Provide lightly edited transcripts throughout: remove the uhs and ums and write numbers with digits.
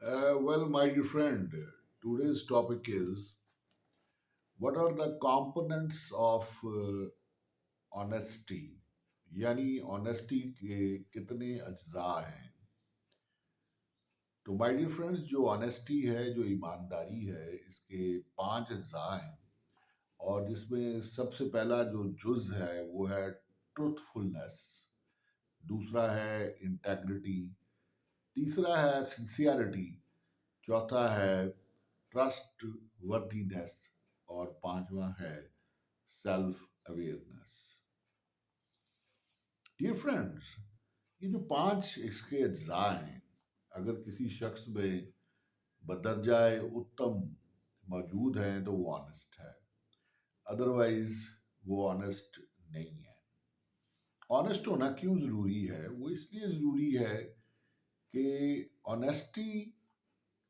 Well, my dear friend, today's topic is what are the components of honesty? यानी honesty के कितने अज्जा हैं? तो माय डियर फ्रेंड्स, जो ऑनेस्टी है, जो ईमानदारी है, इसके पांच अज्जा हैं। और जिसमें सबसे पहला जो जुज है वो है ट्रुथफुलनेस। दूसरा है इंटेग्रिटी। तीसरा है सिंसियरिटी। चौथा है ट्रस्ट वर्दीनेस। और पांचवा है सेल्फ अवेयरनेस। डियर फ्रेंड्स, ये जो पांच इसके अज्जा हैं, अगर किसी शख्स में बदरजाए उत्तम मौजूद हैं तो वो ऑनेस्ट है, अदरवाइज वो ऑनेस्ट नहीं है। ऑनेस्ट होना क्यों जरूरी है? वो इसलिए जरूरी है कि ऑनेस्टी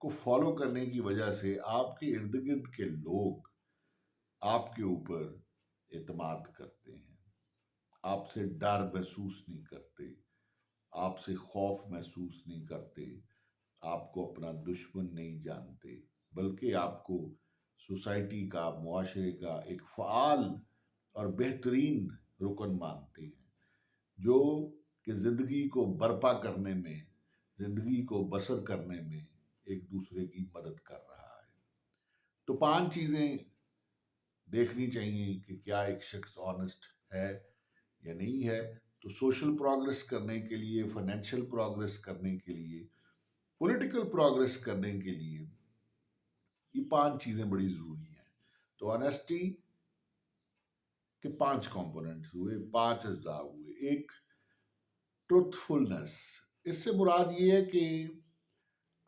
को फॉलो करने की वजह से आपके इर्द गिर्द के लोग आपके ऊपर एतमाद करते हैं, आपसे डर महसूस नहीं करते, आपसे खौफ महसूस नहीं करते, आपको अपना दुश्मन नहीं जानते, बल्कि आपको सोसाइटी का, मुआशरे का एक फ़ाल और बेहतरीन रुकन मानते हैं, जो कि ज़िंदगी को बर्पा करने में, ज़िंदगी को बसर करने में एक दूसरे की मदद कर रहा है। तो पांच चीज़ें देखनी चाहिए कि क्या एक शख्स ऑनेस्ट है या नहीं है। तो सोशल प्रोग्रेस करने के लिए, फाइनेंशियल प्रोग्रेस करने के लिए, पॉलिटिकल प्रोग्रेस करने के लिए ये पांच चीजें बड़ी जरूरी हैं। तो ऑनेस्टी के पांच कंपोनेंट्स हुए, पांच अज्जा हुए। एक, ट्रुथफुलनेस। इससे मुराद ये है कि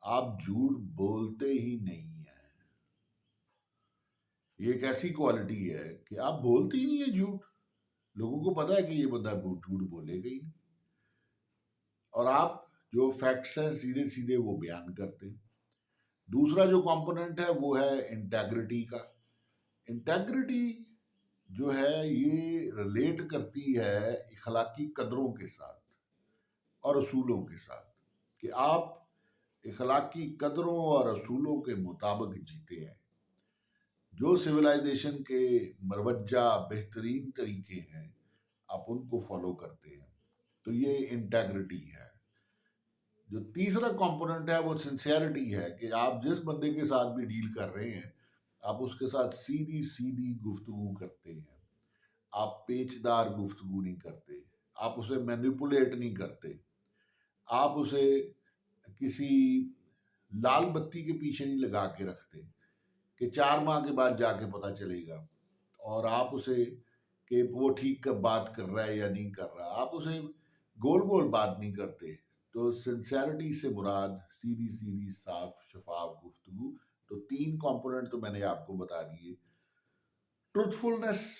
आप झूठ बोलते ही नहीं हैं। ये एक ऐसी क्वालिटी है कि आप बोलते ही नहीं है झूठ। लोगों को पता है कि ये बंदा झूठ बोलेगा ही नहीं, और आप जो फैक्ट्स हैं सीधे सीधे वो बयान करते हैं। दूसरा जो कंपोनेंट है वो है इंटेग्रिटी का। इंटेग्रिटी जो है ये रिलेट करती है इखलाकी कदरों के साथ और असूलों के साथ, कि आप इखलाकी कदरों और असूलों के मुताबिक जीते हैं। जो सिविलाइजेशन के मरवज्जा बेहतरीन तरीके हैं, आप उनको फॉलो करते हैं। तो ये इंटेग्रिटी है। जो तीसरा कंपोनेंट है वो सिंसियरिटी है, कि आप जिस बंदे के साथ भी डील कर रहे हैं, आप उसके साथ सीधी सीधी गुफ्तगू करते हैं। आप पेचदार गुफ्तगू नहीं करते, आप उसे मैनिपुलेट नहीं करते, आप उसे किसी लाल बत्ती के पीछे नहीं लगा के रखते कि 4 माह के बाद जाके पता चलेगा, और आप उसे कि वो ठीक कब बात कर रहा है या नहीं कर रहा, आप उसे गोल गोल बात नहीं करते। तो सिंसियरिटी से मुराद सीधी सीधी साफ शफाफ गुफ्तगू। तो तीन कंपोनेंट तो मैंने आपको बता दिए। ट्रुथफुलनेस,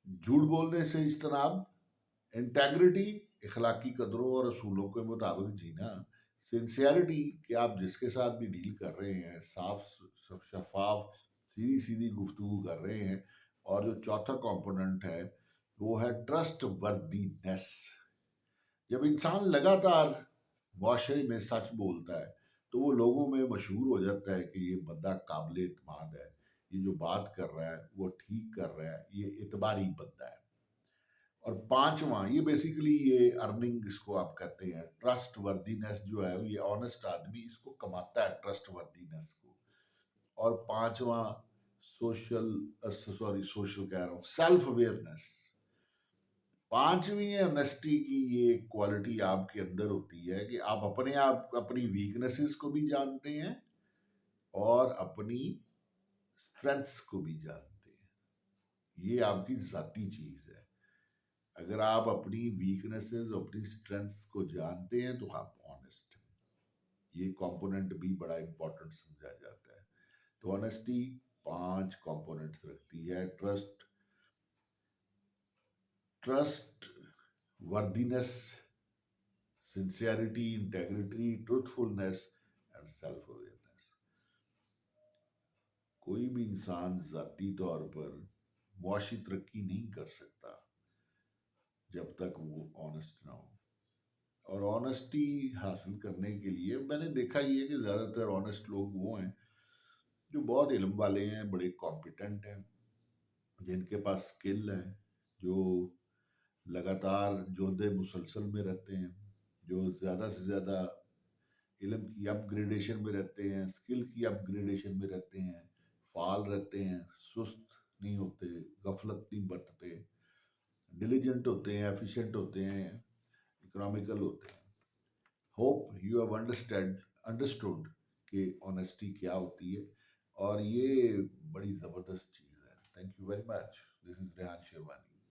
झूठ बोलने से इज्तनाब। इंटेग्रिटी, इखलाकी कदरों और असूलों के मुताबिक जीना। सिंसियरिटी, कि आप जिसके साथ भी डील कर रहे हैं साफ शफाफ सीधी सीधी गुफ्तगू कर रहे हैं। और जो चौथा कंपोनेंट है वो है ट्रस्ट वर्दीनेस। जब इंसान लगातार मुआशरे में सच बोलता है तो वो लोगों में मशहूर हो जाता है कि ये बंदा काबिल एतमाद है, ये जो बात कर रहा है वो ठीक कर रहा है, ये इतबारी बंदा है। और पांचवा, ये बेसिकली ये अर्निंग इसको आप कहते हैं, ट्रस्ट वर्दीनेस जो है, ये ऑनेस्ट आदमी इसको कमाता है, ट्रस्ट वर्दीनेस को। और पांचवा, सोशल सोशल कह रहा हूँ, सेल्फ अवेयरनेस। पांचवी ऑनेस्टी की ये क्वालिटी आपके अंदर होती है कि आप अपनी वीकनेसेस को भी जानते हैं और अपनी स्ट्रेंथ्स को भी जानते हैं। ये आपकी जाती चीज है। अगर आप अपनी वीकनेसेस, अपनी स्ट्रेंथ्स को जानते हैं तो आप ऑनेस्ट हैं। ये कंपोनेंट भी बड़ा इंपॉर्टेंट समझा जाता है। तो ऑनेस्टी पांच कंपोनेंट्स रखती है: trust worthiness, sincerity, integrity, truthfulness and self awareness. कोई भी इंसान जाती तौर पर मुआशी तरक्की नहीं कर सकता जब तक वो ऑनेस्ट ना हो। اور آنیسٹی حاصل کرنے کے لیے میں نے دیکھا یہ ہے کہ زیادہ تر آنیسٹ لوگ وہ ہیں جو بہت علم والے ہیں، بڑے کمپیٹنٹ ہیں، جن کے پاس سکل ہے، جو لگاتار جودے مسلسل میں رہتے ہیں، جو زیادہ سے زیادہ علم کی اپ گریڈیشن میں رہتے ہیں، سکل کی اپ گریڈیشن میں رہتے ہیں، فعال رہتے ہیں، سست نہیں ہوتے، غفلت نہیں برتتے، ڈیلیجنٹ ہوتے ہیں، ایفیشینٹ ہوتے ہیں، اکنامیکل ہوتے ہیں۔ ہوپ یو ہیو انڈرسٹوڈ کہ آنیسٹی کیا ہوتی ہے، اور یہ بڑی زبردست چیز ہے۔ Thank you very much, this is Rehan sherwani.